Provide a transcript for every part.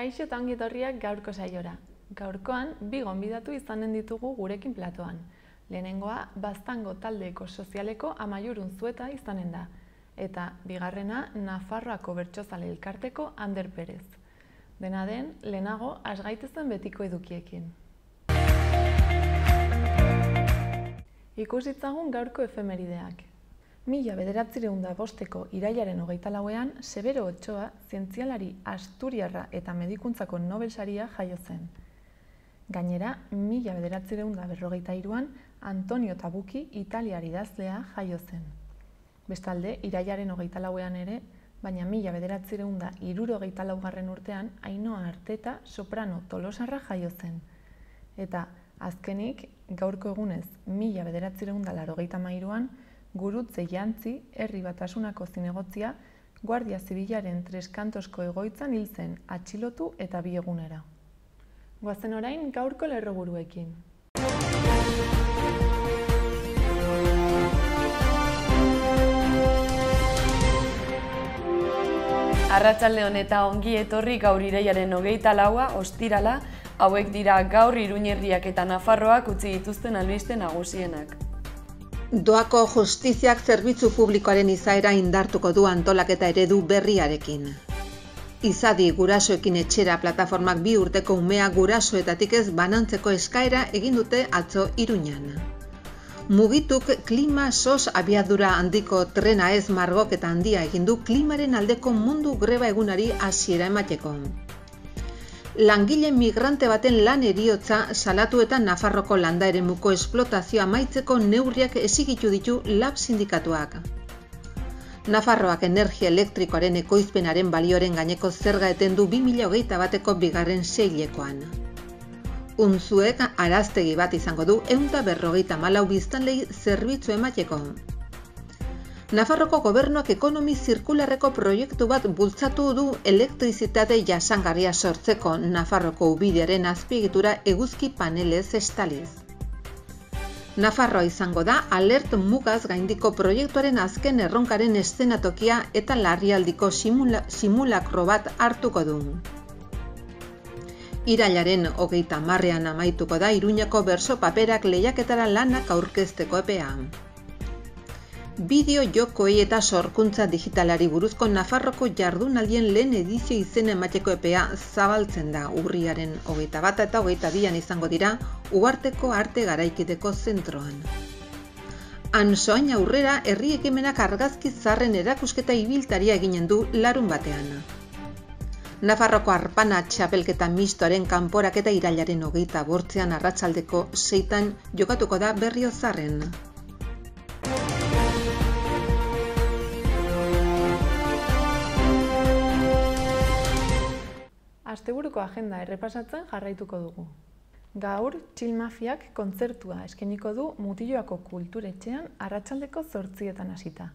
Kaixo eta ongi etorriak gaurko saiora. Gaurkoan, bi gonbidatu izanen ditugu gurekin platoan. Lehenengoa, Baztango taldeko sozialeko Amaiur Unzueta izanen da. Eta bigarrena, Nafarroako Bertsozale Elkarteko Ander Perez. Dena den, lehenago, has gaitezen betiko edukiekin. Ikusitzagun gaurko efemerideak. 1905ko irailaren 24ean, Severo Ochoa, zientzialari asturiarra eta medikuntzako Nobel saria jaio zen. Gainera, 1953an, Antonio Tabucchi, italiar idazlea, jaio zen. Bestalde, irailaren 24ean ere, baina 1964 urtean, Ainhoa Arteta, soprano tolosarra jaio zen. Eta, azkenik, gaurko egunez, 1983an, Gurutze Jantzi, Herri Batasunako zinegotzia, Guardia Zibilaren Treskantosko egoitzan hil zen, atxilotu eta bi egunera. Goazen orain gaurko lerroburuekin. Arratsalde on eta ongi etorri gaur irailaren 24a, ostirala, hauek dira gaur Iruñerriak eta Nafarroak utzi dituzten albiste nagusienak. Doako justiziak zerbitzu publikoaren izaera indartuko du antolaketa eredu berriarekin. Izadi gurasoekin etxera plataformak 2 urteko umea gurasoetatik ez banantzeko eskaera egin dute atzo Iruñan. Mugituk klima sos abiadura handiko trena ez margoketa handia egin du klimaren aldeko mundu greba egunari hasiera emateko. Langile migrante baten lan heriotza salatu eta Nafarroko landa eremuko esplotazioa amaitzeko neurriak exigitu ditu LAB sindikatuak. Nafarroak energia elektrikoaren ekoizpenaren balioren gaineko zerga eten du 2021ko bigarren seilekoan. Unzuek araztegi bat izango du 154 biztanlei zerbitzu emateko. Nafarroko gobernuak ekonomi zirkularreko proiektu bat bultzatu du elektrizitate jasangarria sortzeko Nafarroko ubidearen azpiegitura eguzki panelez estaliz. Nafarroa izango da alert mugaz gaindiko proiektuaren azken erronkaren eszenatokia eta larrialdiko simulakro bat hartuko du. Irailaren 30ean amaituko da Iruñako berso paperak lehiaketara lanak aurkezteko epea. Bideo jokoei eta sorkuntza digitalari buruzko Nafarroko jardunaldien lehen edizio izena emateko epea zabaltzen da urriaren 21 eta 22an izango dira Uharteko Arte Garaikideko Zentroan. Ansoain aurrera herri ekimenak argazki zarren erakusketa ibiltaria eginen du larun batean. Nafarroko arpana txapelketa mistoaren kanporaketa irailaren 28an arratsaldeko 6etan jokatuko da Berriozarren. Asteburuko agenda errepasatzen jarraituko dugu. Gaur, Chill Mafiak kontzertua eskainiko du Mutilloako kulturetxean arratsaldeko 8etan hasita.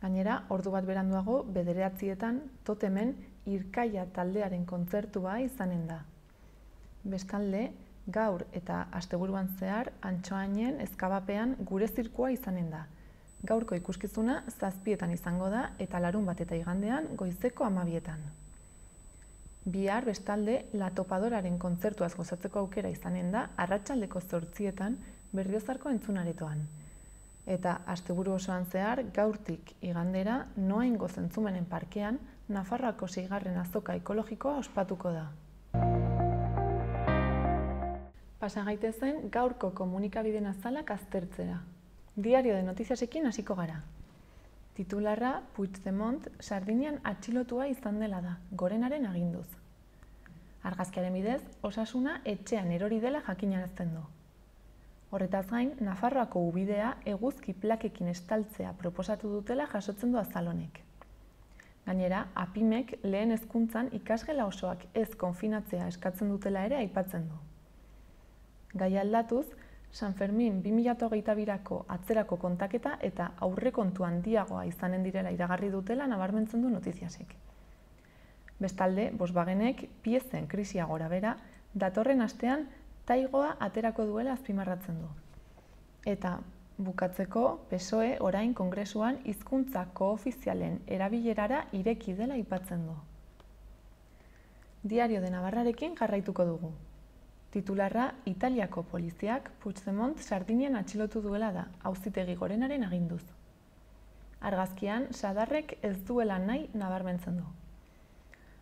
Gainera, ordu bat beranduago 9etan Totemen Irkaia taldearen kontzertua izanen da. Bestalde, gaur eta asteburuan zehar Antsoainen ezkabapean gure zirkua izanen da. Gaurko ikuskizuna 7etan izango da eta larun bat eta igandean goizeko 12etan. Bihar bestalde La Topadoraren kontzertuaz gozatzeko aukera izanen da arratsaldeko 8etan Berriozarko entzunaretoan. Eta asteburu osoan zehar gaurtik igandera Noaingo Zentzumenen parkean Nafarroako 6. azoka ekologikoa ospatuko da. Pasa gaitezen gaurko komunikabideen azalak aztertzera. Diario de Notiziasekin hasiko gara. Titularra Puigdemont Sardinian atxilotua izan dela da, gorenaren aginduz. Argazkiaren bidez, osasuna etxean erori dela jakinarazten du. Horretaz gain, Nafarroako ubidea eguzki plakekin estaltzea proposatu dutela jasotzen du azalonek. Gainera, APIMek lehen hezkuntzan ikasgela osoak ez konfinatzea eskatzen dutela ere aipatzen du. Gai aldatuz, San Fermin 2022ko atzerako kontaketa eta aurrekontu handiagoa izanen direla iragarri dutela nabarmentzen du Notiziasek. Bestalde, Volkswagenek piezen krisia gorabehera datorren astean taigoa aterako duela azpimarratzen du. Eta bukatzeko, PSOE orain Kongresuan hizkuntza koofizialen erabilerara ireki dela aipatzen du. Diario de Navarrarekin jarraituko dugu. Titularra Italiako poliziak Puigdemont Sardinian atxilotu duela da, auzitegi gorenaren aginduz. Argazkian, sadarrek ez duela nahi nabarmentzen du.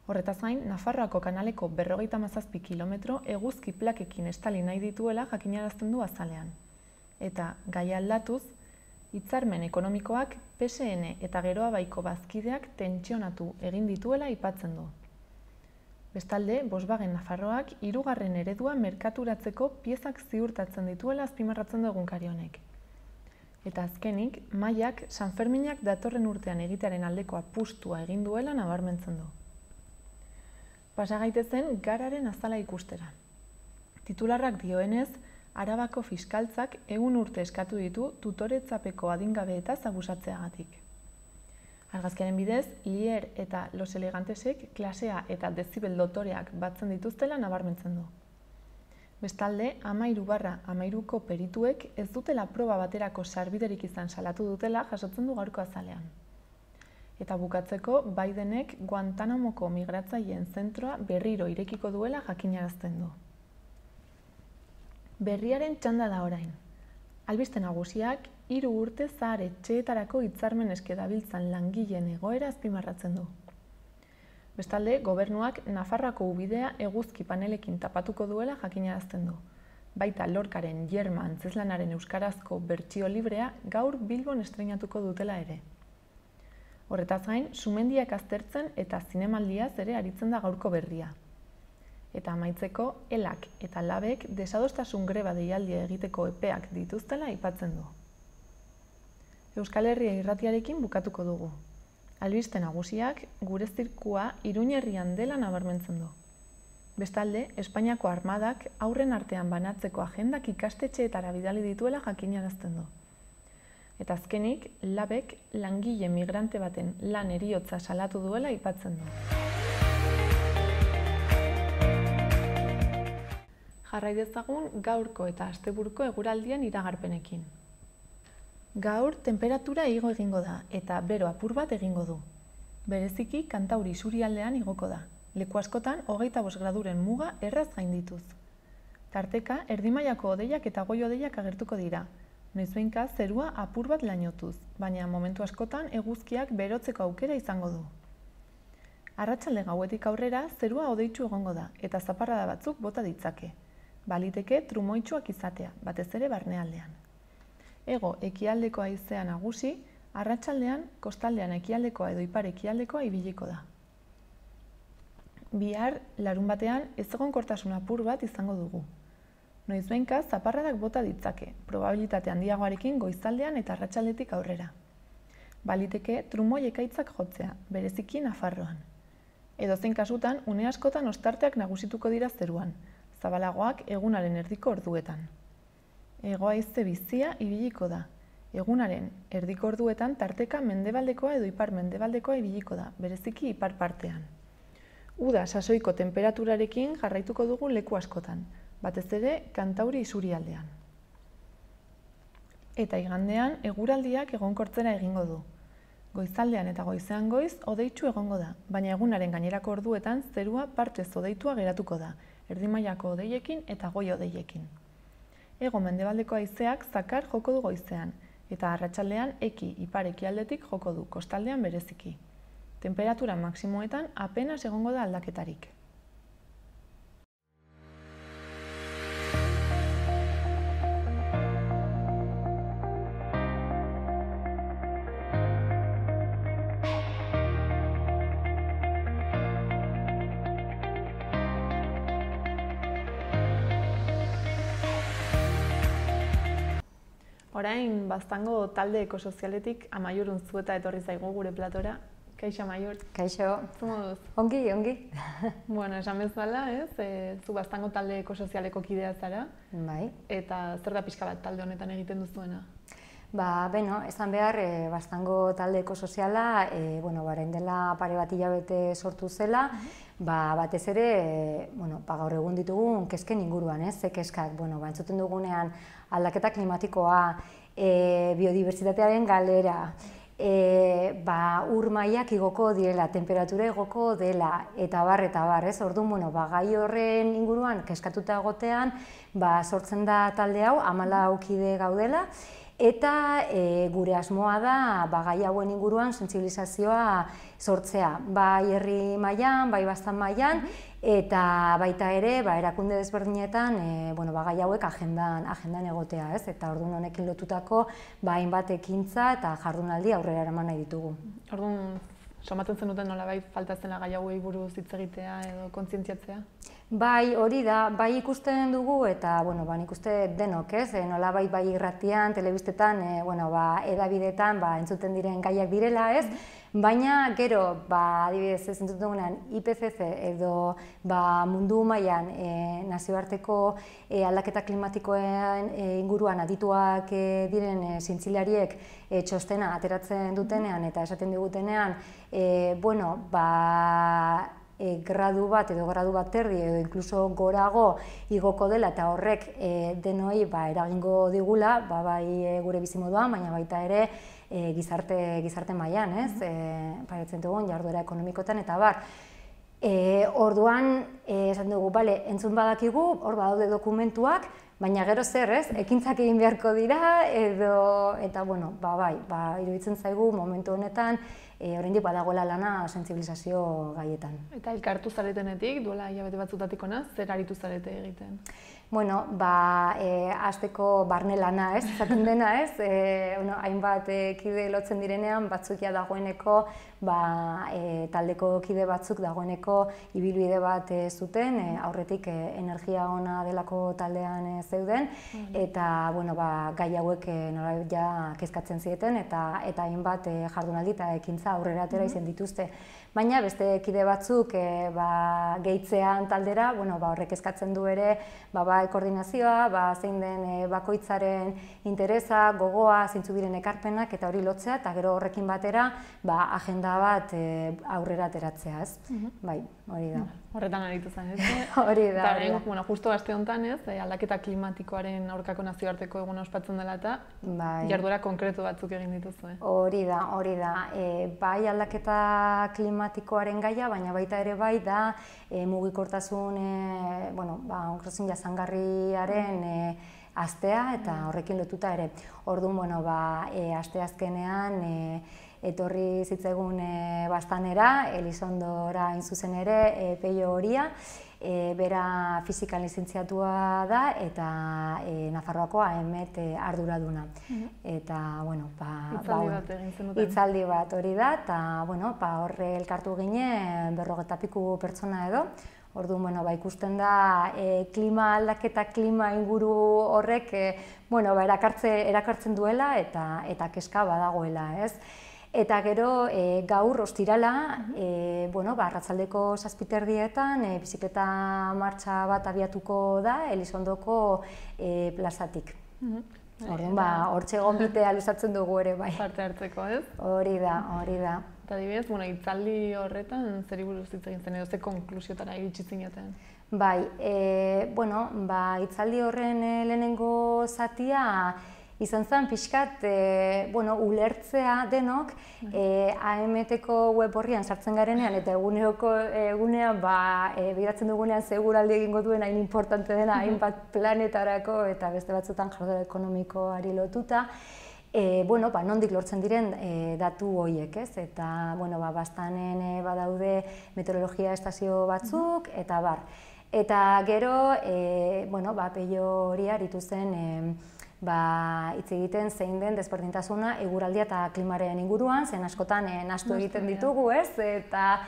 Horretaz gain, Nafarroako kanaleko 57 kilometro eguzki plakekin estali nahi dituela jakinarazten du azalean. Eta, gaia aldatuz, hitzarmen ekonomikoak PSN eta Geroa Baiko bazkideak tentsionatu egin dituela aipatzen du. Bestalde, Volkswagen Nafarroak 3. eredua merkaturatzeko piezak ziurtatzen dituela azpimarratzen du egunkari honek. Eta azkenik, Mahaiak Sanferminak datorren urtean egitearen aldeko apustua egin duela nabarmentzen du. Pasa gaitezen gararen azala ikustera. Titularrak dioenez, Arabako fiskaltzak 100 urte eskatu ditu tutoretzapeko adingabeetaz abusatzeagatik. Argazkiaren bidez, Lier eta Los Elegantesek klasea eta dezibel dotoreak batzen dituztela nabarmentzen du. Bestalde, 13/13ko perituek ez dutela proba baterako sarbiderik izan salatu dutela jasotzen du gaurko azalean. Eta bukatzeko, Bidenek Guantanamoko migratzaileen zentroa berriro irekiko duela jakinarazten du. Berriaren txanda da orain. Albiste nagusiak 3 urte zahar etxeetarako hitzarmen eske dabiltzan langileen egoera azpimarratzen du. Bestalde, gobernuak Nafarroako ubidea eguzki panelekin tapatuko duela jakinarazten du. Baita Lorcaren Yerma antzezlanaren euskarazko bertsio librea gaur Bilbon estreinatuko dutela ere. Horretaz gain, sumendiak aztertzen eta zinemaldiaz ere aritzen da gaurko berria. Eta amaitzeko, elak eta labek desadostasun greba deialdia egiteko epeak dituztela aipatzen du. Euskal Herria irratiarekin bukatuko dugu. Albiste nagusiak gure zirkua Iruñerrian dela nabarmentzen du. Bestalde, Espainiako armadak aurren artean banatzeko agendak ikastetxeetara bidali dituela jakinarazten du. Eta azkenik, labek langile migrante baten lan heriotza salatu duela aipatzen du. Jarrai dezagun gaurko eta asteburuko eguraldian iragarpenekin. Gaur tenperatura igo egingo da eta bero apur bat egingo du. Bereziki Kantauri isurialdean igoko da. Leku askotan 25 graduren muga erraz gaindituz. Tarteka erdimailako hodeiak eta goi-hodeiak agertuko dira. Noizbehinka zerua apur bat lainotuz, baina momentu askotan eguzkiak berotzeko aukera izango du. Arratsalde gauetik aurrera zerua hodeitsu egongo da eta zaparrada batzuk bota ditzake. Baliteke trumoitsuak izatea, batez ere barnealdean. Hego ekialdeko haizea nagusi, arratsaldean kostaldean ekialdekoa edo ipar ekialdekoa ibiliko da. Bihar, larunbatean ezegonkortasun apur bat izango dugu. Noizbehinka zaparradak bota ditzake, probabilitate handiagoarekin goizaldean eta arratsaldetik aurrera. Baliteke trumoi ekaitzak jotzea, bereziki Nafarroan. Edozein kasutan, une askotan ostarteak nagusituko dira zeruan, zabalagoak egunaren erdiko orduetan. Hego haize bizia ibiliko da. Egunaren erdiko orduetan tarteka mendebaldekoa edo ipar mendebaldekoa ibiliko da, bereziki ipar partean. Uda sasoiko temperaturarekin jarraituko dugu leku askotan, batez ere Kantauri isurialdean. Eta igandean eguraldiak egonkortzera egingo du. Goizaldean eta goizean goiz hodeitsu egongo da, baina egunaren gainerako orduetan zerua partez hodeitua geratuko da, erdimailako hodeiekin eta goi hodeiekin. Hego mendebaldeko haizeak zakar joko du goizean, eta arratsaldean eki ipar ekialdetik joko du, kostaldean bereziki. Temperatura maksimoetan apenas egongo da aldaketarik. Orain, Baztango talde ekosozialetik Amaiur Unzueta etorri zaigu gure platora. Kaixo, Amaiur. Kaixo. Zu moduz? Ongi. Bueno, esan bezala, zu Baztango talde ekosozialeko kidea zara. Bai. Eta zer da pixka bat talde honetan egiten duzuena? Esan behar, Baztango talde ekosoziala, orain dela pare bat hilabete sortu zela, batez ere, gaur egun ditugun kezken inguruan, ze kezkak, entzuten dugunean aldaketa klimatikoa, biodibertsitatearen galera, ur mailak igoko direla, temperatura igoko dela, eta bar, ez? Orduan, gai horren inguruan, keskatuta egotean, sortzen da talde hau, 14 kide gaudela, eta gure asmoa da gai hauen inguruan sentsibilizazioa sortzea, bai herri mailan, bai baztan mailan, eta baita ere erakunde desberdinetan gai hauek agendan egotea, ez? Eta orduan honekin lotutako hainbat ekintza eta jardunaldi aurrera eraman nahi ditugu. Orduan, somatzen zenuten nolabait falta zela gai hauei buruz hitz egitea edo kontzientziatzea? Bai, hori da, bai ikusten dugu eta, nik uste denok, ez? Nolabait bai irratian, telebistetan, edabidetan entzuten diren gaiak direla, ez? Baina, gero, adibidez, ez entzuten dugunean, IPCC edo mundu mailan nazioarteko aldaketa klimatikoen inguruan adituak diren zientzilariek txostena ateratzen dutenean eta esaten digutenean, gradu bat edo gradu bat erdi edo inkluso gorago igoko dela eta horrek denoi eragingo digula, bai gure bizimoduan, baina baita ere gizarte mailan, ez? Paretzen dugun jarduera ekonomikotan eta bar. Orduan, esan dugu, entzun badakigu, hor badaude dokumentuak, baina gero zer, ez? Ekintzak egin beharko dira, eta, iruditzen zaigu momentu honetan, oraindik badagoela lana sentsibilizazio gaietan. Eta elkartu zaretenetik, duela hilabete batzutatik hona, zer aritu zarete egiten? Hasteko barne lana, ez? Izaten dena, ez? Hainbat kide lotzen direnean, batzuk dagoeneko, taldeko kide batzuk dagoeneko ibilbide bat zuten, aurretik energia ona delako taldean zeuden, eta gai hauek nolabait kezkatzen zieten, eta hainbat jardunaldi eta ekintza aurrera atera izan dituzte. Baina beste kide batzuk gehitzean taldera, horrek eskatzen du ere koordinazioa, zein den bakoitzaren interesa, gogoa, zeintzu diren ekarpenak eta hori lotzea, eta gero horrekin batera agenda bat aurrera ateratzea, ez? Bai, hori da. Horretan aritu zen, ez? Hori da. Eta justo aste honetan, ez? Aldaketa klimatikoaren aurkako nazioarteko eguna ospatzen dela eta jarduera konkretu batzuk egin dituzue. Hori da. Bai aldaketa klimatikoaren gaia, baina baita ere bai da mugikortasun, onkrosin jasangarriaren astea eta horrekin lotuta ere. Orduan, asteazkenean etorri zitzaigun Baztanera, Elizondora hain zuzen ere, Peio Horia, bera fizikan lizentziatua da eta Nafarroako AEMET arduraduna. Eta, hitzaldi bat egin zenuten. Hitzaldi bat hori da, eta horre elkartu ginen 50 piku pertsona edo. Orduan, ikusten da klima aldaketa, klima inguru horrek erakartzen duela eta kezka badagoela, ez? Eta gero, gaur ostirala, arratsaldeko 7:00 bizikleta martxa bat abiatuko da Elizondoko plazatik. Orduan, hortxe gonbitea luzatzen dugu ere, bai. Parte hartzeko, ez? Hori da. Eta adibidez, hitzaldi horretan zer buruz hitz egin zen edo ze konklusiotara iritsi zineten? Bai, hitzaldi horren lehenengo zatia izan zen pixkat, ulertzea denok, AEMET-eko web horrian sartzen garenean eta egunean bideratzen dugunean seguraldi egingo duen hain importante dena hainbat planetarako eta beste batzutan jarduera ekonomikoari lotuta, nondik lortzen diren datu horiek, ez? Eta, Baztanen badaude meteorologia estazio batzuk, eta bar. Eta gero, Peio Horia aritu zen hitz egiten zein den desberdintasuna eguraldia eta klimaren inguruan, zen askotan nahastu egiten ditugu, ez? Eta,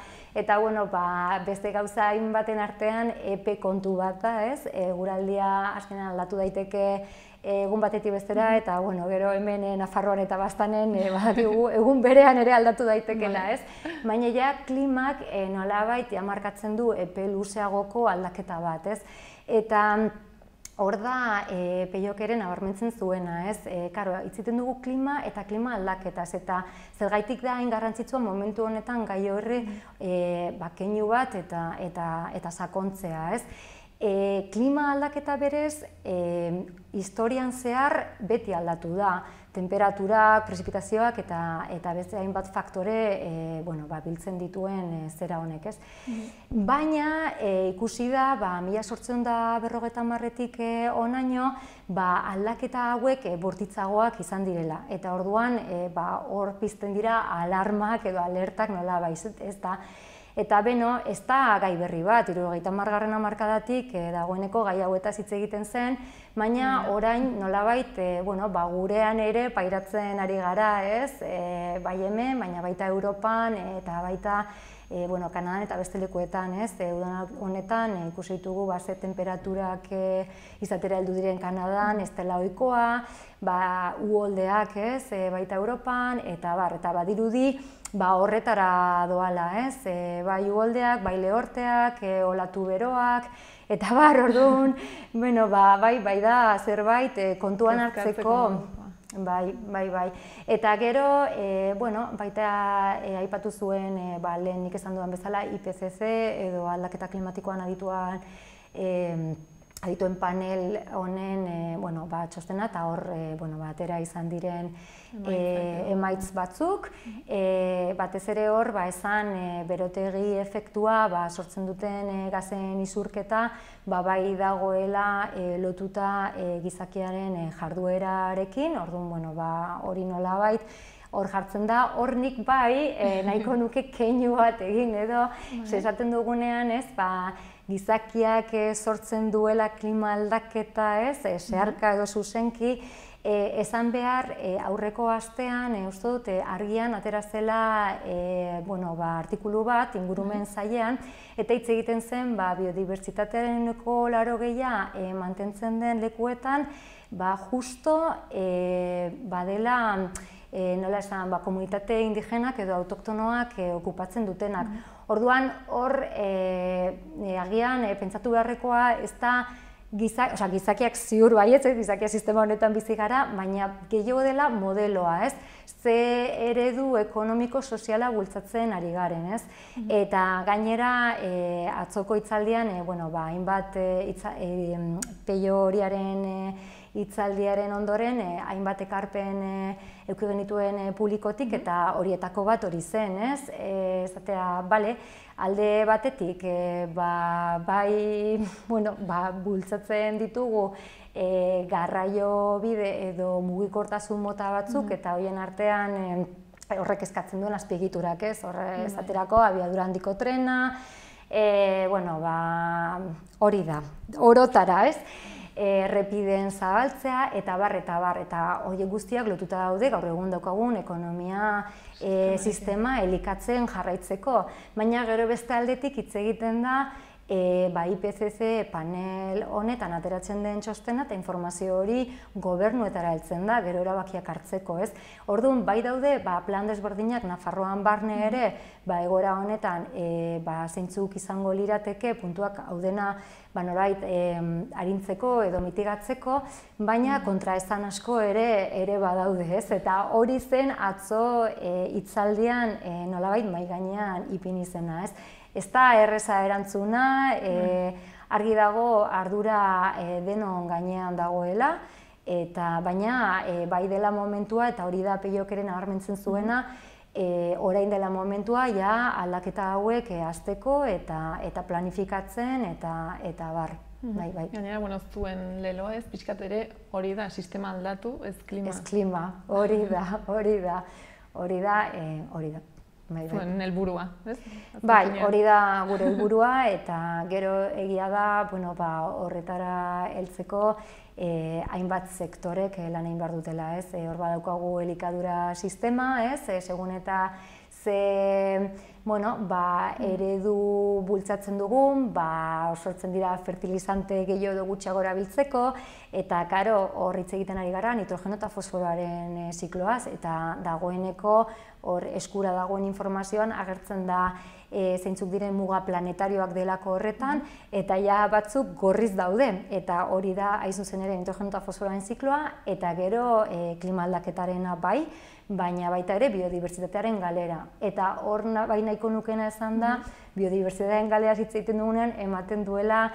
beste gauza hainbaten artean epe kontu bat da, ez? Eguraldia azkenean aldatu daiteke egun batetik bestera, eta, gero hemen Nafarroan eta Baztanen egun berean ere aldatu daitekela, ez? Baina ja klimak nolabait markatzen du epe luzeagoko aldaketa bat, ez? Eta hor da Peiok ere nabarmentzen zuena, ez? Hitziten dugu klima eta klima aldaketaz, eta zergaitik da hain garrantzitsua momentu honetan gai horri keinu bat eta sakontzea, ez? Klima aldaketa berez, historian zehar beti aldatu da. Temperaturak, prezipitazioak eta beste hainbat faktore biltzen dituen zera honek, ez? Baina ikusi da, 1850etik honaino, aldaketa hauek bortitzagoak izan direla. Eta orduan, hor pizten dira alarmak edo alertak nola ez da. Eta beno, ez da gai berri bat, 30. hamarkadatik dagoeneko gai hauetaz hitz egiten zen, baina orain nolabait gurean ere pairatzen ari gara, ez? Bai hemen, baina baita Europan eta baita Kanadan eta beste lekuetan, ez? Uda honetan ikusi ditugu ze temperaturak izatera heldu diren Kanadan, ez dela ohikoa, uholdeak, ez? Baita Europan eta badirudi horretara doala, ez? Bai uholdeak, bai lehorteak, olatu beroak, eta orduan, bai da zerbait kontuan hartzeko. Bai. Eta gero, baita aipatu zuen, lehen nik esan dudan bezala, IPCC edo aldaketa klimatikoan adituen panel honen txostena, eta hor atera izan diren emaitz batzuk. Batez ere hor, esan berotegi efektua sortzen duten gazen isurketa, bai dagoela lotuta gizakiaren jarduerarekin, orduan hori nolabait, hor jartzen da, hor nik nahiko nuke keinu bat egin edo, esaten dugunean ez, gizakiak sortzen duela klima aldaketa ez, zeharka edo zuzenki, esan behar aurreko astean, uste dut, argian atera zela artikulu bat ingurumen sailean, eta hitz egiten zen biodibertsitateareneko 80% mantentzen den lekuetan, justo badela nola esan, komunitate indigenak edo autoktonoak okupatzen dutenak. Orduan, hor, agian, pentsatu beharrekoa, ez da gizakiak ziur baietz, gizakia sistema honetan bizi gara, baina gehiago dela modeloa, ez? Ze eredu ekonomiko-soziala bultzatzen ari garen, ez? Eta gainera, atzoko hitzaldian, hainbat Peio Horiaren hitzaldiaren ondoren, hainbat ekarpen eduki genituen publikotik, eta horietako bat hori zen, ez? Esatea, alde batetik, bultzatzen ditugu garraio bide edo mugikortasun mota batzuk, eta horien artean horrek eskatzen duen azpiegiturak, ez? Esaterako, abiadura handiko trena, hori da, orotara, ez? Errepideen zabaltzea, eta horiek guztiak lotuta daude gaur egun daukagun ekonomia sistema elikatzen jarraitzeko. Baina gero beste aldetik hitz egiten da IPCC panel honetan ateratzen den txostena eta informazio hori gobernuetara heltzen da, gero erabakiak hartzeko, ez? Orduan, bai daude, plan desberdinak Nafarroan barne ere, egoera honetan zeintzuk izango lirateke, puntuak haudena norbait arintzeko edo mitigatzeko, baina kontraesan asko ere badaude, ez? Eta hori zen atzo hitzaldian nolabait mahai gainean ipini zena, ez? Ez da erreza erantzuna, argi dago ardura denon gainean dagoela, baina bai dela momentua, eta hori da Peiokeren nabarmentzen zuena, orain dela momentua aldaketa hauek hasteko eta planifikatzen eta bar. Gainera, zuen leloa ez, pixkat ere hori da, sistema aldatu, ez klima. Ez klima, hori da. Zuen helburua, ez? Bai, hori da gure helburua, eta gero egia da horretara heltzeko hainbat sektorek lan egin behar dutela, ez? Hor badaukagu elikadura sistema, ez? Segun eta eredu bultzatzen dugun, sortzen dira fertilizante gehiago edo gutxiago erabiltzeko, eta karo hor hitz egiten ari gara nitrogeno eta fosforoaren zikloaz, eta dagoeneko hor eskura dagoen informazioan agertzen da zeintzuk diren muga planetarioak delako horretan, eta batzuk gorriz daude, eta hori da hain zuzen ere nitrogeno eta fosforoaren zikloa, eta gero klima aldaketarena bai, baina baita ere biodibertsitatearen galera. Eta hor bai nahiko nukena esan da, biodibertsitatearen galera hitz egiten dugunean ematen duela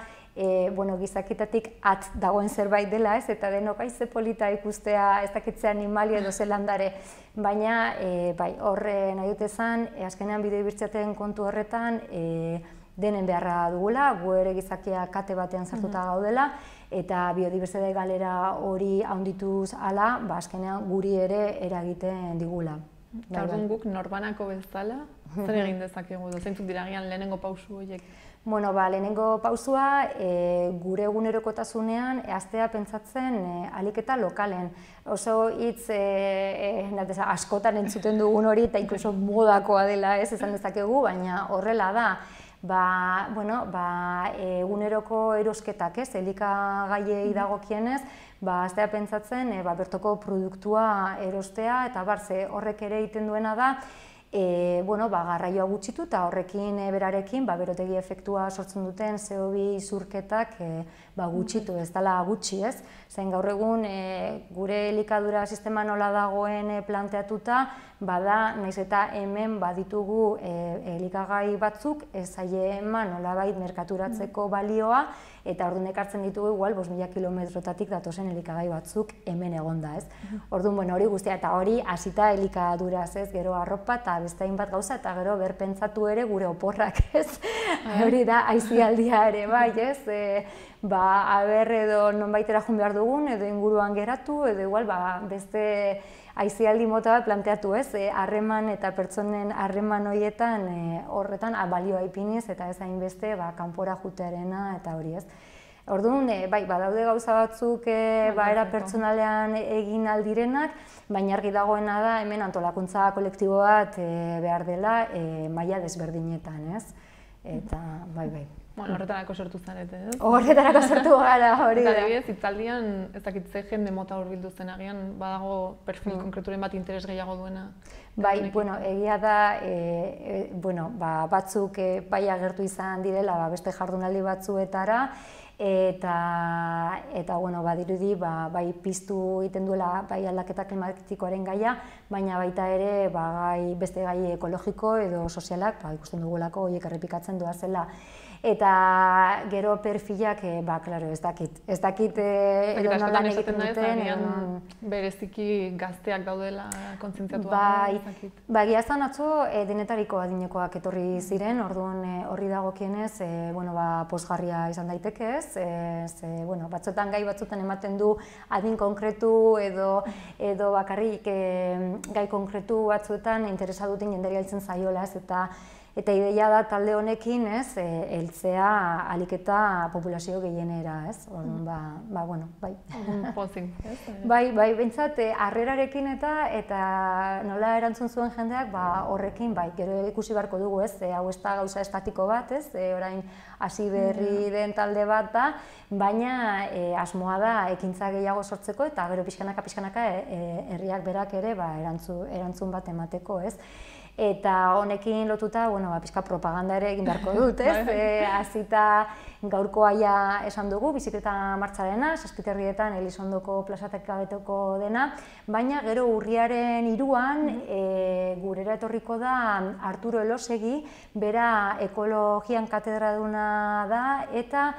gizakitatik at dagoen zerbait dela, ez, eta denok aize polita ikustea ez dakitzea animalia edo zelandare, baina horre nahi dut esan, azkenean bideo birtxaten kontu horretan, denen beharra dugula, gu ere gizakia kate batean sartuta gaudela, eta biodibertsitate galera hori handituz ala, azkenean guri ere eragiten digula. Orduan guk norbanako bezala, zer egin dezakegu, zeintzuk dira agian lehenengo pausu horiek? Bueno, lehenengo pausua, gure egunerokotasunean hastea pentsatzen ahalik eta lokalen. Oso hitz askotan entzuten dugun hori eta inkluso modakoa dela, ez esan dezakegu, baina horrela da. Eguneroko erosketak, ez, elikagaiei dagokienez, hastea pentsatzen bertoko produktua erostea, eta horrek ere egiten duena da, garraioa gutxitu eta horrekin berarekin berotegi efektua sortzen duten CO2 isurketak gutxitu, ez dela gutxi, ez? Zen gaur egun gure elikadura sistema nola dagoen planteatuta, naiz eta hemen baditugu elikagai batzuk ez zaie eman nolabait merkaturatzeko balioa, eta orduan ekartzen ditugu igual 5.000 kilometrotatik datozen elikagai batzuk hemen egonda, ez? Orduan hori guztia, eta hori hasita elikaduraz, ez? Gero arropa eta beste hainbat gauza, eta gero berpentsatu ere gure oporrak, ez? Hori da aisialdia ere, bai, ez? Edo nonbaitera joan behar dugun, edo inguruan geratu, edo igual beste aisialdi mota bat planteatu, ez? Harreman eta pertsonen harreman horietan horretan balioa ipiniz eta ez hainbeste kanpora jutearena eta hori, ez? Orduan, badaude gauza batzuk era pertsonalean egin aldirenak, baina argi dagoena da hemen antolakuntza kolektibo bat behar dela maila desberdinetan, ez? Eta, Horretarako sortu zarete, ez? Horretarako sortu gara, hori da. Eta adibidez, hitzaldian, ez dakit ze jende mota hurbildu zen agian, badago perfil konkreturen bat interes gehiago duena? Egia da, batzuk agertu izan direla beste jardunaldi batzuetara, eta badirudi piztu egiten duela aldaketa klimatikoaren gaia, baina baita ere beste gai ekologiko edo sozialak ikusten dugulako horiek errepikatzen doazela. Eta gero perfilak, ez dakit edo nolan egiten duten. Bereziki gazteak daudela kontzientziatua? Egia zan atzo denetariko adinekoak etorri ziren, orduan horri dagokienez pozgarria izan daiteke ez. Batzuetan gai batzuetan ematen du adin konkretu edo bakarrik gai konkretu batzuetan interesa duten jenderi heltzen zaiola ez, eta ideia da talde honekin, ez, heltzea ahalik eta populazio gehienera, ez? Orduan, bai. Pozik, ez? Behintzat, harrerarekin eta nola erantzun zuen jendeak, horrekin, gero ikusi beharko dugu, ez? Hau ez da gauza estatiko bat, ez? Orain hasi berri den talde bat da, baina asmoa da ekintza gehiago sortzeko eta gero pixkanaka herriak berak ere erantzun bat emateko, ez? Eta honekin lotuta, pixka propaganda ere egin beharko dut, ez? Hasita gaurkoa ja esan dugu, bizikleta martxarena, Saskiterrietan Elizondoko plazatik gabeteko dena, baina gero urriaren 3an gurera etorriko da Arturo Elosegi, bera ekologian katedraduna da, eta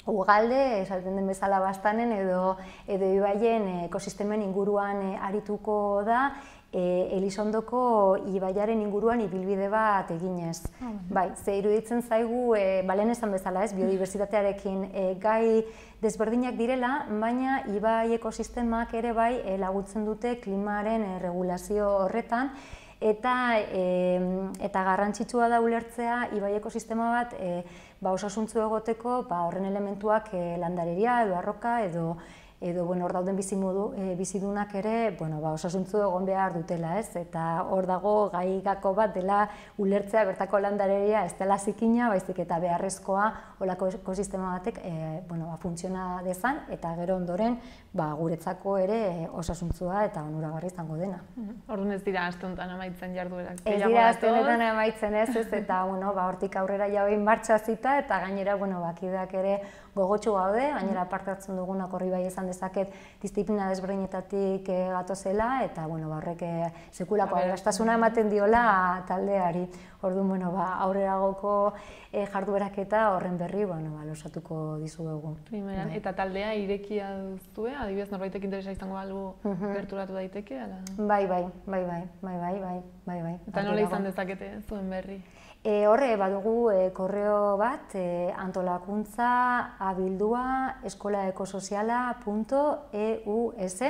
ugalde, esaten den bezala bastanen edo ibaien ekosistemen inguruan arituko da, Elizondoko ibaiaren inguruan ibilbide bat eginez. Ze iruditzen zaigu, lehen esan bezala ez, biodibertsitatearekin gai desberdinak direla, baina ibai ekosistemak ere laguntzen dute klimaren regulazio horretan, eta garrantzitsua da ulertzea ibai ekosistema bat osasuntsu egoteko horren elementuak landareria edo arroka edo hor dauden bizidunak ere osasuntsu egon behar dutela, ez? Eta hor dago gaigako bat dela ulertzea bertako landareria ez dela zikina, baizik eta beharrezkoa holako ekosistema batek funtziona dezan, eta gero ondoren guretzako ere osasuntzua eta onuragarri izango dena. Orduan ez dira aste honetan amaitzen jarduerak? Ez dira aste honetan amaitzen ez, eta hortik aurrera jabein martxa zita, eta gainera kideak ere gogotsu gaude, gainera parte hartzen dugunak horri bai esan esan dezaket disiplina desberdinetatik gatozela, eta horrek sekulako aberastasuna ematen diola taldeari. Orduan, aurreragoko jarduerak eta horren berri luzatuko dizuegu. Primeran, eta taldea irekia duzue, adibidez norbaitek interesa izango balu gerturatu daiteke? Bai. Eta nola izan dezakete zuen berri? Horre, badugu korreo bat, antolakuntza@eskolaekosoziala.eus,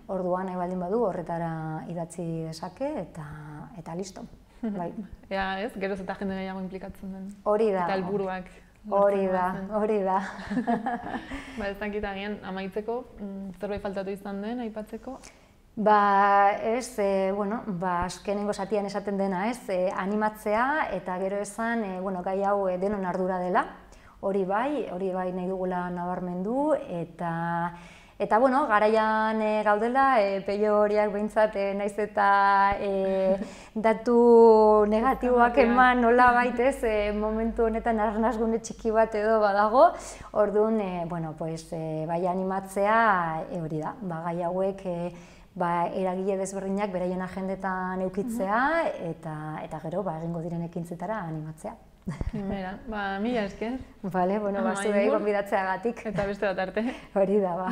orduan nahi baldin badu horretara idatzi dezake eta listo. Ea ez, geroz eta jende gehiago implikatzen den. Hori da. Eta helburuak. Hori da. Ez dakit agian, amaitzeko, zerbait faltatu izan den, aipatzeko? Ez, azkenengo zatian esaten dena, animatzea eta gero esan, gai hau denon ardura dela, hori bai nahi dugula nabarmendu, eta garaian gaudela, peio horiak behintzat naiz eta datu negatiboak eman nola baitez, momentu honetan arnasgune txiki bat edo badago, orduan, bai animatzea hori da, gai hauek eragile desberdinak beraien agendetan eukitzea eta gero egingo diren ekintzetara animatzea. Primera, mila esker. Bale, zuei gonbidatzeagatik. Eta beste bat arte. Hori da,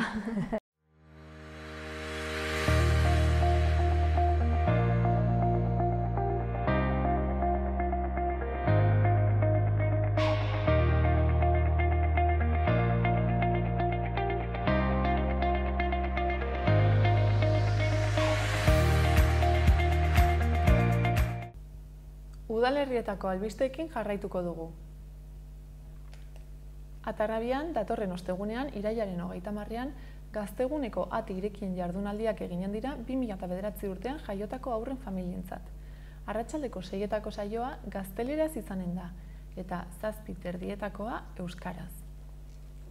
Udalerrietako albisteekin jarraituko dugu. Atarrabian, datorren ostegunean, irailaren 30ean, Gazteguneko ate irekien jardunaldiak eginen dira 2009 urtean jaiotako haurren familientzat. Arratsaldeko 6etako saioa gazteleraz izanen da, eta 7:30 euskaraz.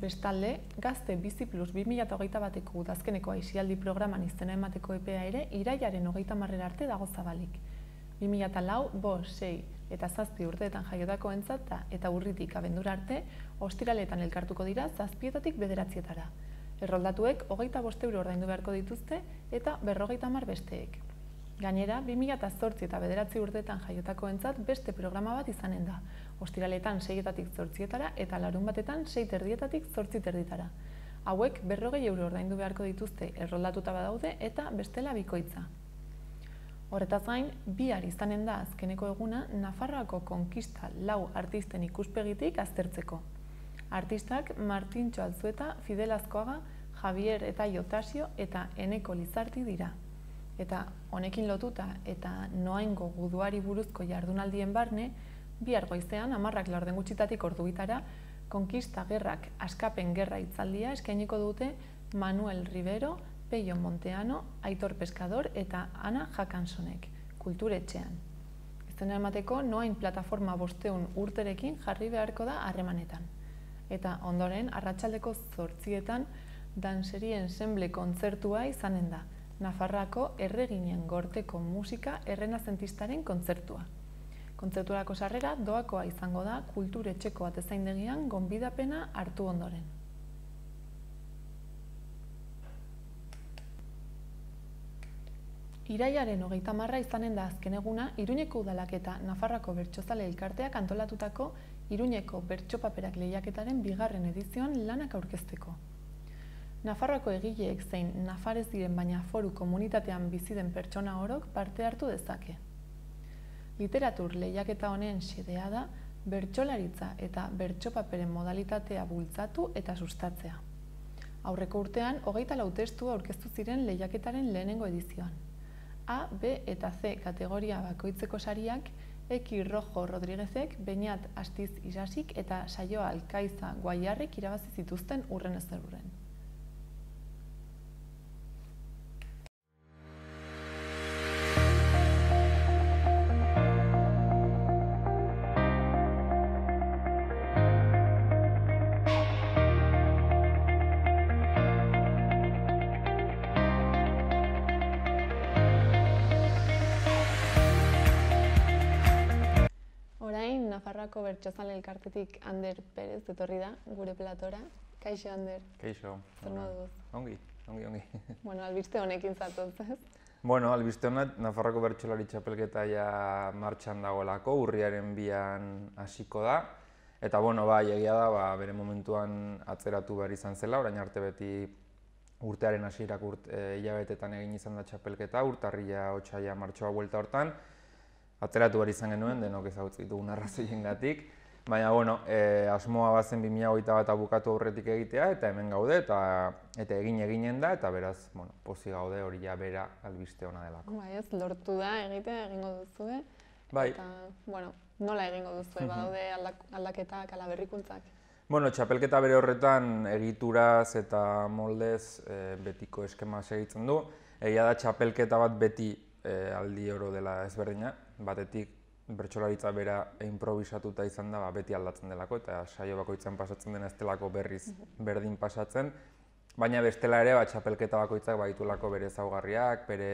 Bestalde, Gazte Bizi Plus 2021eko udazkeneko aisialdi programan izena emateko epea ere irailaren 30 arte dago zabalik. 2004, 5, 6 eta 7 urteetan jaiotakoentzat eta urritik abendura arte, ostiraletan elkartuko dira 7-etatik 9-etara. Erroldatuek 25 euro ordaindu beharko dituzte eta 50 besteek. Gainera, 2008 eta 9 urteetan jaiotakoentzat beste programa bat izanen da. Ostiraletan 6-etatik 8-etara eta larunbatetan 6:30-etatik 8:30-etara. Hauek 50 euro ordaindu beharko dituzte erroldatuta badaude eta bestela bikoitza. Horretaz gain, bihar izanen da azkeneko eguna Nafarroako konkista 4 artisten ikuspegitik aztertzeko. Artistak Martintxo Altzueta, Fidel Azkoaga, Javier eta Jotasio eta Eneko Lizarti dira. Eta honekin lotuta eta noaingo guduari buruzko jardunaldien barne, bihar goizean 10:00 ordu bitara, konkista gerrak askapen gerra hitzaldia eskainiko dute Manuel Rivero, Peio Monteano, Aitor Pescador eta Ana Jakansonek, kulturetxean. Izena emateko noain plataforma 500 urterekin jarri beharko da harremanetan. Eta ondoren, arratsaldeko 8etan Danseri Ensemble kontzertua izanen da, Nafarroako erreginen gorteko musika errenazentistaren kontzertua. Kontzerturako sarrera doakoa izango da kulturetxeko atezaindegian gonbidapena hartu ondoren. Irailaren 30 izanen da azken eguna Iruñeko udalak eta Nafarroako bertsozale elkarteak antolatutako Iruñeko bertsopaperak lehiaketaren 2. edizioan lanak aurkezteko. Nafarroako egileek zein nafarez diren baina foru komunitatean bizi den pertsona orok parte hartu dezake. Literatur lehiaketa honen xedea da bertsolaritza eta bertsopaperen modalitatea bultzatu eta sustatzea. Aurreko urtean 24 testu aurkeztu ziren lehiaketaren lehenengo edizioan. A, B eta C kategoria bakoitzeko sariak Eki Rojo Rodriguezek, Beñat Astiz Isasik eta Saioa Alkaiza Guaiarrek irabazi zituzten urren ezer urren. Nafarroako bertsozale elkartetik Ander Perez etorri da gure platora. Kaixo, Ander. Kaixo. Zer moduz? Ongi. Bueno, albiste honekin zatoz, ez? Bueno, albiste honet, Nafarroko bertsolari txapelketa ja martxan dagoelako, urriaren 2an hasiko da. Eta, bueno, egia da, bere momentuan atzeratu behar izan zela, orain arte beti urtearen hasierak hilabetetan egin izan da txapelketa, urtarrila, otsaila, martxoa buelta hortan. Atzeratu behar izan genuen, denok ezagutzen ditugun arrazoiengatik. Baina, bueno, asmoa bazen 2021 bukatu aurretik egitea, eta hemen gaude, eta eginen da, eta beraz, bueno, pozik gaude hori ja bera albiste ona delako. Bai, ez, lortu da egitea, egingo duzue. Bai. Eta, bueno, nola egingo duzue, badaude aldaketak, ala berrikuntzak? Bueno, txapelketa bere horretan egituraz eta moldez betiko eskema segitzen du. Egia da txapelketa bat beti aldi oro dela ezberdina, batetik bertsolaritza bera improvisatuta izan da beti aldatzen delako eta saio bakoitzan pasatzen dena ez delako berriz berdin pasatzen. Baina bestela ere txapelketa bakoitzak baditulako bere ezaugarriak, bere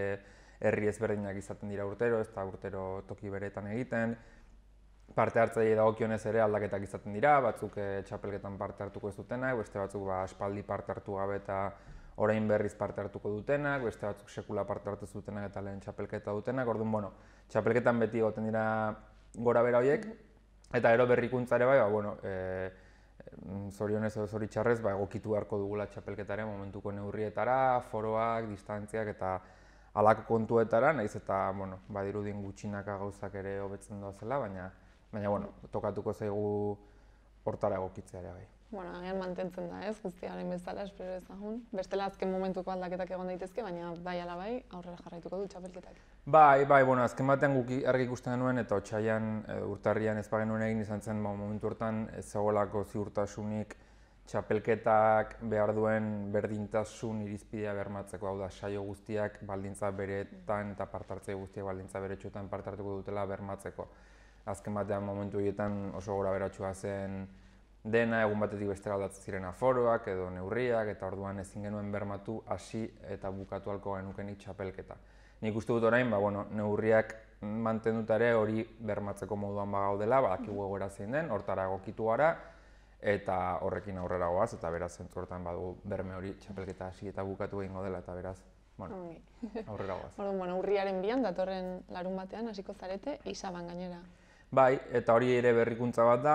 herri ezberdinak izaten dira urtero, ez da urtero toki beretan egiten. Parte hartzailei dagokionez ere aldaketak izaten dira, batzuk txapelketan parte hartuko ez dutenak, beste batzuk aspaldi parte hartu gabe eta orain berriz parte hartuko dutenak, beste batzuk sekula parte hartu zutenak eta lehen txapelketa dutenak. Orduan, bueno, txapelketan beti egoten dira gora bera horiek, eta gero berrikuntzare bai, zorionez edo zoritxarrez, egokitu beharko dugula txapelketaren momentuko neurrietara, foroak, distantziak eta halako kontuetara, nahiz eta, bueno, badirudin gutxinaka gauzak ere hobetzen doazela, baina, bueno, tokatuko zaigu hortara egokitzea ere bai. Bueno, agian mantentzen da, ez, guztiaren bezala, espero ezagun. Bestela azken momentuko aldaketak egon daitezke, baina bai ala bai, aurrera jarraituko du txapelketak. Bai, bueno, azken batean guk argi ikusten genuen eta otsailean, urtarrian ez bagenuen egin izan zen, momentu hortan ez zegoelako ziurtasunik txapelketak behar duen berdintasun irizpidea bermatzeko, hau da, saio guztiak baldintza beretan eta parte hartzaile guztiak baldintza beretsuetan parte hartuko dutela bermatzeko. Azken batean momentu horietan oso gora beratsua zen dena, egun batetik bestera aldatzen ziren aforoak edo neurriak, eta orduan ezin genuen bermatu hasi eta bukatu ahalko genukenik txapelketa. Nik uste dut orain, neurriak mantenduta ere hori bermatzeko moduan bagaudela, badakigu egoera zein den, hortara egokitu gara, eta horrekin aurrera goaz, eta beraz zentzu hortan badu berme hori txapelketa hasi eta bukatu egingo dela, eta beraz, aurrera goaz. Orduan, urriaren 2an, datorren larun batean hasiko zarete, Isaban gainera. Bai, eta hori ere berrikuntza bat da,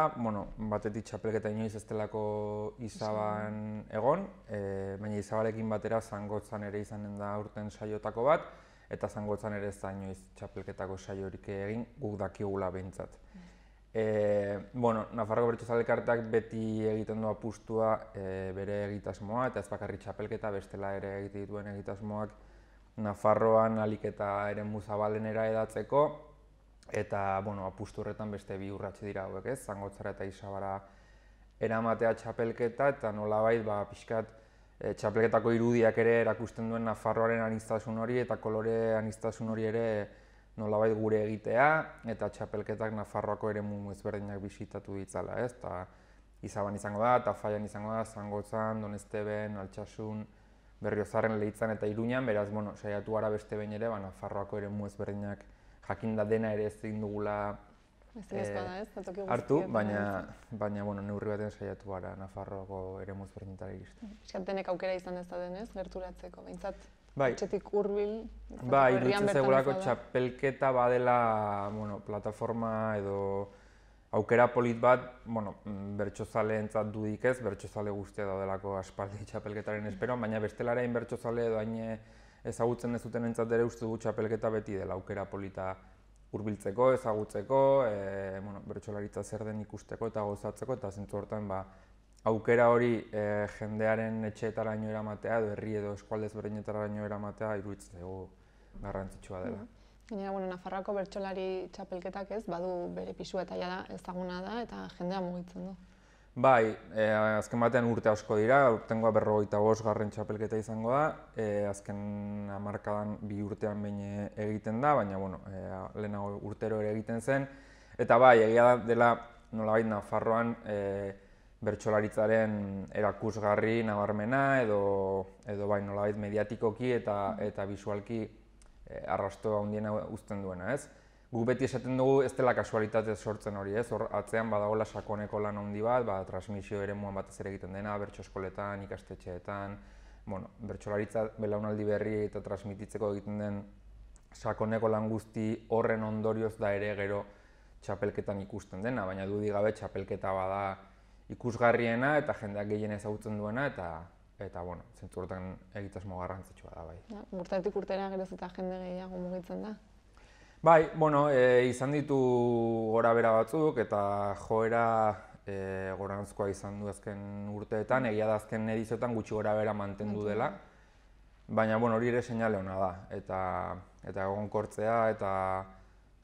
batetik txapelketa inoiz ez delako Isaban egon, baina Isabarekin batera Zangotzan ere izanen da aurten saiotako bat, eta Zangotzan ere ez da inoiz txapelketako saiorik egin, guk dakigula behintzat. Nafarroko Bertsozale Elkarteak beti egiten du apustua bere egitasmoa, eta ez bakarrik txapelketa, bestela ere egiten dituen egitasmoak Nafarroan ahalik eta eremu zabalenera hedatzeko, eta apustu horretan beste bi urratxe dira hauek, ez? Zangotzara eta Isabara eramatea txapelketa, eta nolabait pixkat txapelketako irudiak ere erakusten duen Nafarroaren aniztasun hori eta kolore aniztasun hori ere nolabait gure egitea, eta txapelketak Nafarroako eremu ezberdinak bisitatu ditzala, ez? Isaban izango da, Tafallan izango da, Zangotzan, Donesteben, Altsasun, Berriozarren, Leitzan eta Iruñan, beraz, saiatu gara beste behin ere, Nafarroako eremu ezberdinak jakinda dena ere ez egin dugula hartu, baina neurri batean saiatu gara Nafarroako eremu ezberdinetara iristen. Piskat denek aukera izan ez da denez, gerturatzeko, behintzat etxetik hurbil, iruditzen zaigulako txapelketa badela plataforma edo aukera polit bat, bertsozaleentzat dudik ez, bertsozale guztia daudelako aspaldi txapelketaren esperoan, baina bestelaren bertsozale edo hain ezagutzen ez duten entzat ere uste dugu txapelketa beti dela aukera polita hurbiltzeko, ezagutzeko, bertsolaritza zer den ikusteko eta gozatzeko, eta zentzu hortan aukera hori jendearen etxeetaraino eramatea edo herri edo eskualde ezberdinetaraino eramatea iruditzen zaigu garrantzitsua dela. Gainera, Nafarroako bertsolari txapelketak ez, badu bere pisua eta jada ezaguna da eta jendea mugitzen du. Bai, azken batean urte asko dira, aurtengoa 45. txapelketa izango da, azken hamarkadan 2 urtean behin egiten da, baina lehenago urtero ere egiten zen. Eta bai, egia dela nolabait Nafarroan bertsolaritzaren erakusgarri nabarmena edo bai nolabait mediatikoki eta bisualki arrasto handiena uzten duena, ez? Guk beti esaten dugu ez dela kasualitatez sortzen hori, ez? Hor atzean badagoela sakoneko lan handi bat, transmisio eremuan batez ere egiten dena, bertso eskoletan, ikastetxeetan, bertsolaritza belaunaldi berri eta transmititzeko egiten den sakoneko lan guzti horren ondorioz da ere gero txapelketan ikusten dena, baina dudik gabe txapelketa bada ikusgarriena eta jendeak gehien ezagutzen duena eta bueno, zentzu horretan egitasmo garrantzitsua da bai. Urtetik urtera geroz eta jende gehiago mugitzen da? Bai, bueno, izan ditu gora bera batzuk eta joera goranzkoa izan du azken urteetan, egia da azken edizioetan gutxi gora bera mantendu dela, baina bueno, hori ere seinale ona da, eta egonkortzea eta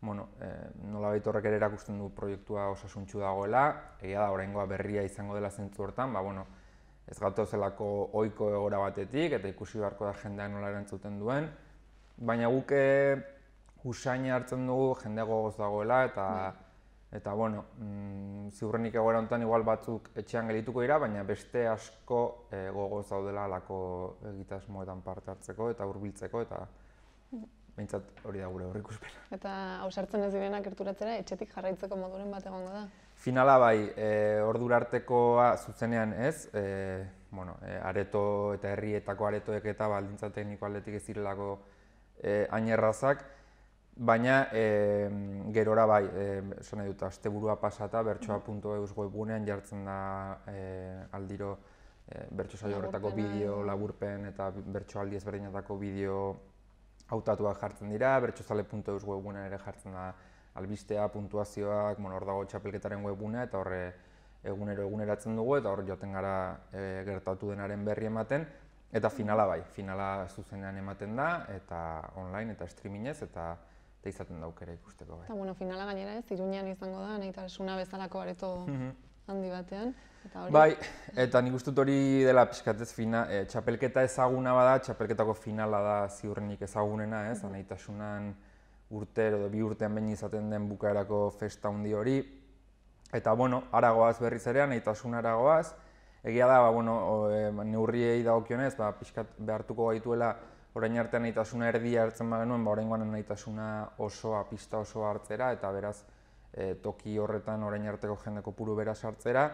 nolabait horrek ere erakusten du proiektua osasuntsu dagoela, egia da oraingoa berria izango dela zentzu hortan, ez gatozelako ohiko egoera batetik eta ikusi beharko da jendeak nola erantzuten duen, baina guk usaina hartzen dugu jendea gogoz dagoela eta bueno, ziurrenik egoera honetan igual batzuk etxean gelituko dira, baina beste asko gogoz daudela halako egitasmoetan parte hartzeko eta hurbiltzeko eta behintzat hori da gure aurreikuspena. Eta ausartzen ez direnak gerturatzera etxetik jarraitzeko moduren bat egongo da? Finala bai, ordura artekoa zuzenean ez, areto eta herrietako aretoek eta baldintza tekniko aldetik ez direlako hain errazak, baina gerora bai, esan nahi dut, asteburua pasata bertsoa.eus webgunean jartzen da aldiro bertso saio horretako bideo laburpen eta bertsoaldi ezberdinetako bideo hautatuak jartzen dira, bertsozale.eus webgunean ere jartzen da albistea, puntuazioak, hor dago txapelketaren webgunea eta horre egunero eguneratzen dugu eta hor joaten gara gertatu denaren berri ematen. Eta finala bai, finala zuzenean ematen da, eta online eta streamingez, eta izaten da aukera ikusteko bai. Eta finala gainera ez, Iruñean izango da, Nahitasuna bezalako areto handi batean. Bai, eta nik uste dut hori dela pixkatez txapelketa ezaguna bada, txapelketako finala da ziurrenik ezagunena, ez? Nahitasunan urtero edo 2 urtean behin izaten den bukaerako festa handi hori. Eta bueno, aragoaz berriz ere, Nahitasuna aragoaz. Egia da, neurriei dagokionez, pixkat behartuko gaituela orain artean Nahitasuna erdia hartzen bagenuen, oraingoan Nahitasuna osoa, pista osoa hartzera, eta beraz toki horretan orain arteko jende kopuru beraz hartzera.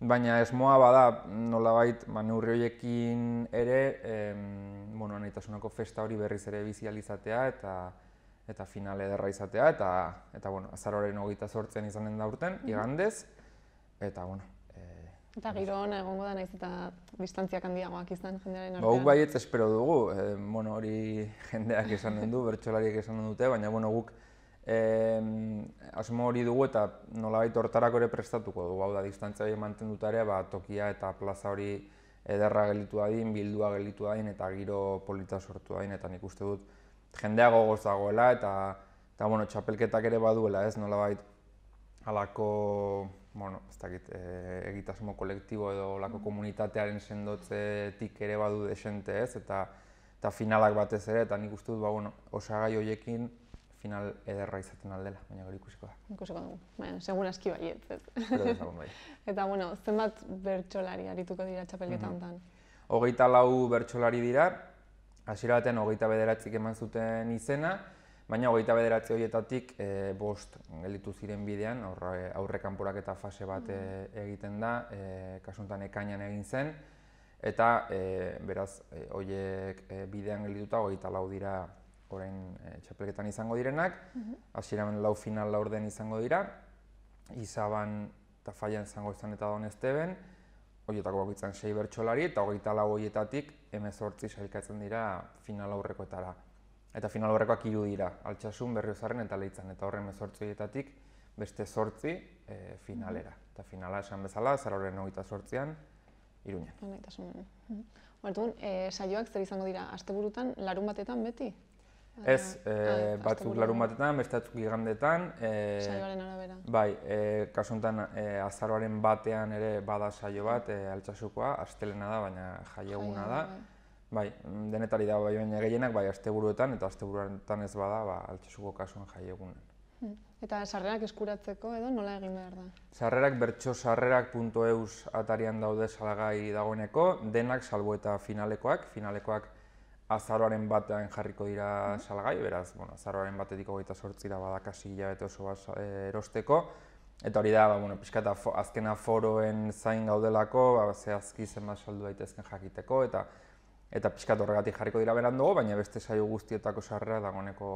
Baina esmoa bada, nolabait, neurri horiekin ere, Nahitasunako festa hori berriz ere bizializatea eta final ederra izatea, eta azaroaren 28 izanen da urten, igandez, eta Eta giro hona egongo da naiz eta distantziak handiagoak izan jendearen artean. Guk baietz espero dugu, hori jendeak esanen du, bertsolariek esanen dute, baina guk asmo hori dugu eta nolabait hortarako ere prestatuko dugu, hau da, distantzia hori mantenduta ere, tokia eta plaza hori ederra gelditu dadin, bildua gelditu dadin eta giro polita sortu dadin, eta nik uste dut jendea gogoz dagoela eta txapelketak ere baduela, ez nolabait halako ez dakit, egitasmo kolektibo edo olako komunitatearen sendotzetik ere badu desente ez, eta finalak batez ere, eta nik uste dut, osagai horiekin final ederra izaten aldela, baina gero ikusiko da. Ikusiko dugu, segun aski baietz, ez? Gero dezagun bai. Eta, zenbat bertsolari arituko dira txapelketa honetan? 24 bertsolari dira, hasiera batean 29 eman zuten izena, baina 29 horietatik 5 gelditu ziren bidean, aurrekanporak eta fase bat egiten da, kasu honetan ekainean egin zen, eta beraz horiek bidean geldituta 24 dira orain txapelketan izango direnak, hasieran 4 final laurden izango dira, Izaban eta Faian izango izan eta Donesteben, horietako bakoitzan 6 bertsolari eta 24 horietatik 18 sailkatzen dira final aurrekoetara. Eta final aurrekoak 3 dira, Altsasun, Berriozarren eta Leitzan, eta horren 18 horietatik beste 8 finalera. Eta finala esan bezala, azaroaren 28an, Iruñan. Nahitasunen. Orduan, saioak zer izango dira, asteburutan, larun batetan beti? Ez, batzuk larun batetan, beste batzuk igandetan. Saioaren arabera. Bai, kasu honetan azaroaren batean ere bada saio bat, Altsasukoa, astelena da, baina jaieguna da. Bai, denetari da, baina gehienak asteburuetan, eta asteburuetan ez bada, Altsasuko kasuan jaiegunen. Eta sarrerak eskuratzeko edo nola egin behar da? Sarrerak bertsosarrerak.eus atarian daude salgai dagoeneko, denak salbu eta finalekoak azaroaren batean jarriko dira salgai, beraz, azaroaren batetik 28ra badakasi hilabete oso bat erosteko. Eta hori da, pixkat azken aforoen zain gaudelako, zehazki zenbat saldu daitezken jakiteko, eta pixkat horregatik jarriko dira berandugo, baina beste saio guztietako sarrera dagoeneko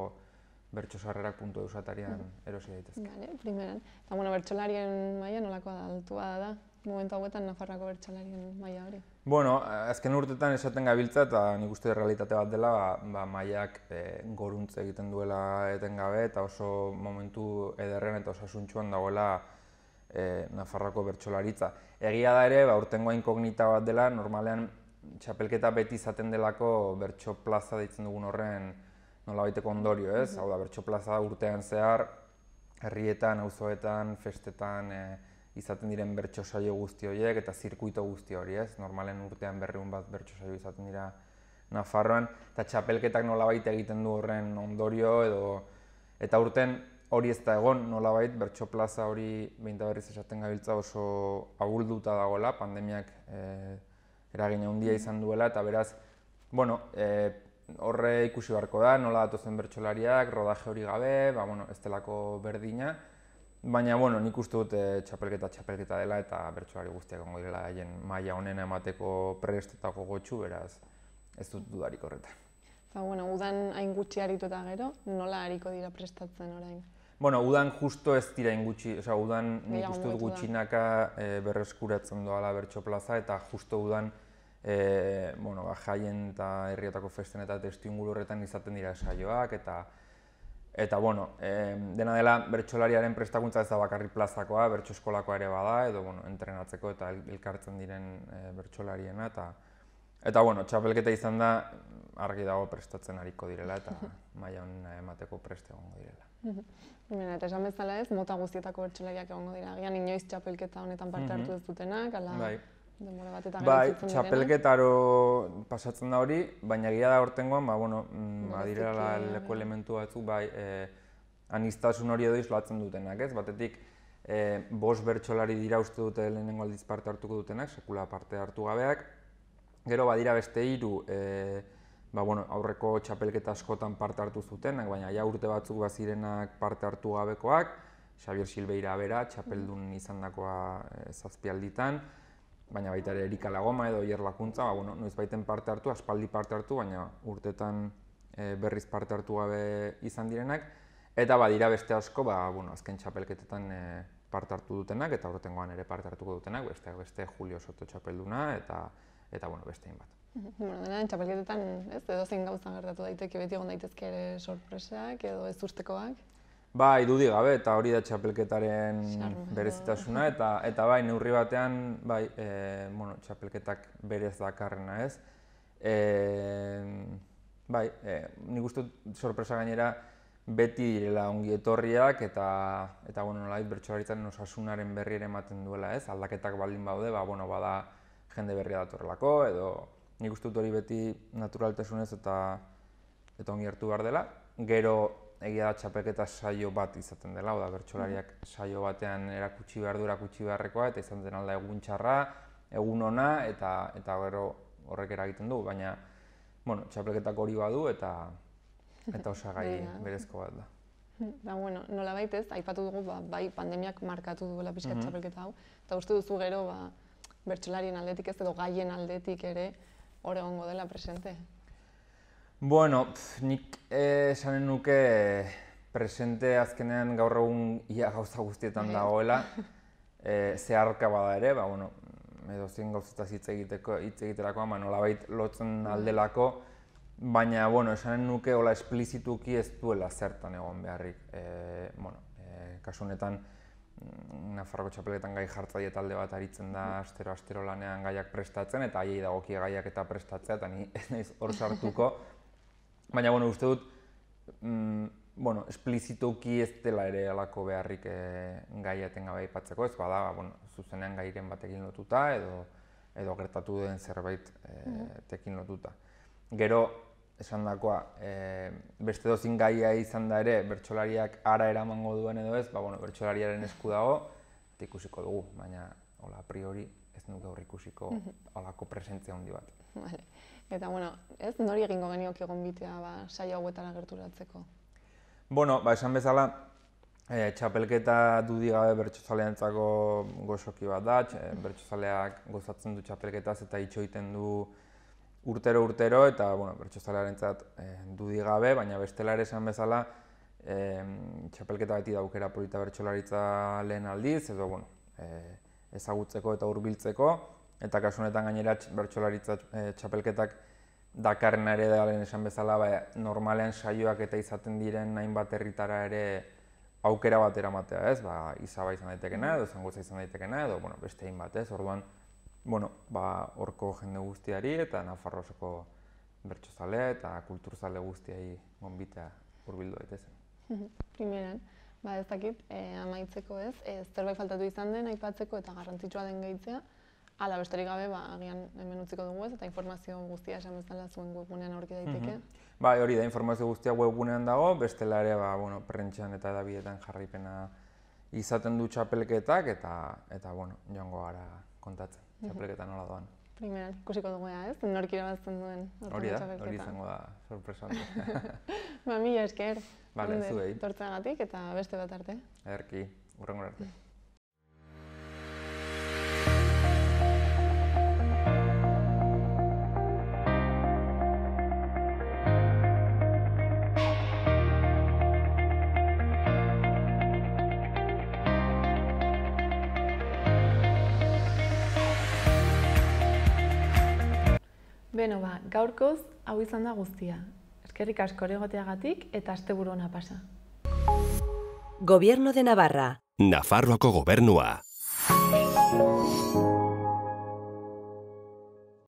bertso-sarrerak.eus atarian erosi daitezke. Bale, primeran. Eta, bertsolarien maila nolakoa da, altua da, momentu hauetan Nafarroako bertsolarien maila hori? Azken urtetan esaten gabiltza, eta nik uste realitate bat dela, mailak goruntz egiten duela etengabe, eta oso momentu ederren eta osasuntsuan dagoela Nafarroako bertsolaritza. Egia da ere, urtengoa inkognita bat dela, normalean txapelketa beti izaten delako bertso plaza deitzen dugun horren nolabaiteko ondorio, ez? Hau da, bertso plaza urtean zehar, herrietan, auzoetan, festetan, izaten diren bertso saio guzti horiek eta zirkuito guzti hori, ez? Normalen urtean 200 bat bertso saio izaten dira Nafarroan, eta txapelketak nolabait egiten du horren ondorio eta urten hori ez da egon, nolabait bertso plaza hori behin berriz esaten gabiltza oso ahulduta dagoela, pandemiak eragin handia izan duela, eta beraz, horre ikusi beharko da, nola datozen bertsolariak, rodaje hori gabe, ez delako berdina. Baina, nik uste dut txapelketa dela eta bertsolari guztiak ongo direla haien maila honena emateko prest eta gogotsu, beraz ez dut dudarik horretan. Udan hain gutxi aritu eta gero, nola hariko dira prestatzen orain? Udan justo ez dira hain gutxi, udan nik uste dut gutxinaka berreskuratzen doala bertso plaza eta justo udan jaien eta herrietako festen eta testuinguru horretan izaten dira saioak eta dena dela bertsolariaren prestakuntza ez da bakarrik plazakoa, bertso eskolakoa ere bada, edo entrenatzeko eta elkartzen diren bertsolariena, eta txapelketa izan da argi dago prestatzen ariko direla eta maila honena emateko preste egongo direla. Eta esan bezala ez, mota guztietako bertsolariak egongo dira, agian inoiz txapelketa honetan parte hartu ez dutenak, ala denbora bat eta gero zitzen direnak? Txapelketaro pasatzen da hori, baina egia da hortengoan, direla leku elementu batzuk, aniztasun hori edo islatzen dutenak, ez? Batetik, 5 bertsolari dira uste dute lehenengo aldiz parte hartuko dutenak, sekula parte hartu gabeak. Gero badira beste 3, aurreko txapelketa askotan parte hartu zutenak, baina ja urte batzuk bazirenak parte hartu gabekoak, Xabier Silveira bera, txapeldun izandakoa 7 alditan, baina baita ere Erika Lagoma edo Oier Lakuntza, noiz baiten parte hartu, aspaldi parte hartu, baina urtetan berriz parte hartu gabe izan direnak, eta badira beste asko, azken txapelketetan parte hartu dutenak, eta urtengoan ere parte hartuko dutenak, beste Julio Soto txapelduna, eta beste hainbat. Dena den txapelketetan, edozein gauza gertatu daiteke, beti egon daitezke ere sorpresak edo ez ustekoak? Idudi gabe, eta hori da txapelketaren berezitasuna, eta neurri batean, txapelketak berez dakarrena, ez? Nik uste dut sorpresa gainera beti direla ongi etorriak, eta nolabait bertsolaritzaren osasunaren berri ere ematen duela, ez? Aldaketak baldin baude, bada jende berria datorrelako, edo nik uste dut hori beti naturaltasunez eta ongi hartu behar dela. Gero, egia da txapelketa saio bat izaten dela, bertsolariak saio batean erakutsi behar du erakutsi beharrekoa, eta izan zen alda egun txarra, egun ona, eta gero horrek eragiten du, baina txapelketak hori badu eta osagai berezko bat da. Nolabait ez, aipatu dugu, bai pandemiak markatu duela pixkat txapelketa hau, eta uste duzu gero bertsolarien aldetik ez edo gaien aldetik ere hor egongo dela presente? Nik esanen nuke presente azkenean gaur egun ia gauza guztietan dagoela, zeharka bada ere, edozein gauzetaz hitz egiterakoa, nolabait lotzen aldelako, baina esanen nuke hola esplizituki ez duela zertan egon beharrik. Kasu honetan, Nafarroko txapelketan gai jartzaile talde bat aritzen da astero lanean gaiak prestatzen, eta haiei dagokie gaiak eta prestatzea, eta ni ez naiz hor sartuko. Baina, uste dut, esplizituki ez dela ere alako beharrik gaia etengabe aipatzeko, ez bada, zuzenean gairen batekin lotuta edo gertatu den zerbait tekin lotuta. Gero, esan dakoa, beste dozin gaia izan da ere, bertsolariak ara eramango duen edo ez, bertsolariaren esku dago, eta ikusiko dugu, baina a priori ez nuke hor ikusiko alako presentzia handi bat. Eta, bueno, ez, nori egingo genioke gonbitea saio hauetara gerturatzeko? Bueno, esan bezala, txapelketa dudigabe bertsozaleentzako goxoki bat da, bertsozaleak gozatzen du txapelketaz eta itxoiten du urtero, eta bueno, bertsozalearentzat dudigabe, baina bestela ere esan bezala, txapelketa beti da aukera polita bertsolaritza lehen aldiz, edo bueno, ezagutzeko eta hurbiltzeko, eta kasu honetan gainera bertsolaritza txapelketak dakarrena ere da lehen esan bezala, normalean saioak eta izaten diren hainbat herritara ere aukera bat eramatea, ez? Izaba izan daitekena, edo Zangotza izan daitekena, edo bueno, beste hainbat, ez? Orduan, bueno, horko jende guztiari eta Nafarroa osoko bertsozale eta kulturzale guztiai gonbitea hurbildu daitezen. Primeran, ez dakit, amaitzeko ez, zerbait faltatu izan den aipatzeko eta garrantzitsua den gehitzea, ala besterik gabe, agian hemen utziko dugu ez, eta informazio guztia esan bezala zuen webgunean aurki daiteke. Hori da, informazio guztia webgunean dago, bestela ere, prentxean eta edabidetan jarraipena izaten du txapelketak, eta joango gara kontatzen, txapelketa nola doan. Primeran, ikusiko dugu ez, nork irabazten duen txapelketa. Hori izango da, sorpresa. Mila esker, zuei. Tortzeagatik eta beste bat arte. Ederki, hurrengo arte. Beno, gaurkoz hau izan da guztia. Eskerrik asko egoteagatik eta asteburu ona pasa. Gobierno de Navarra. Nafarroako gobernua.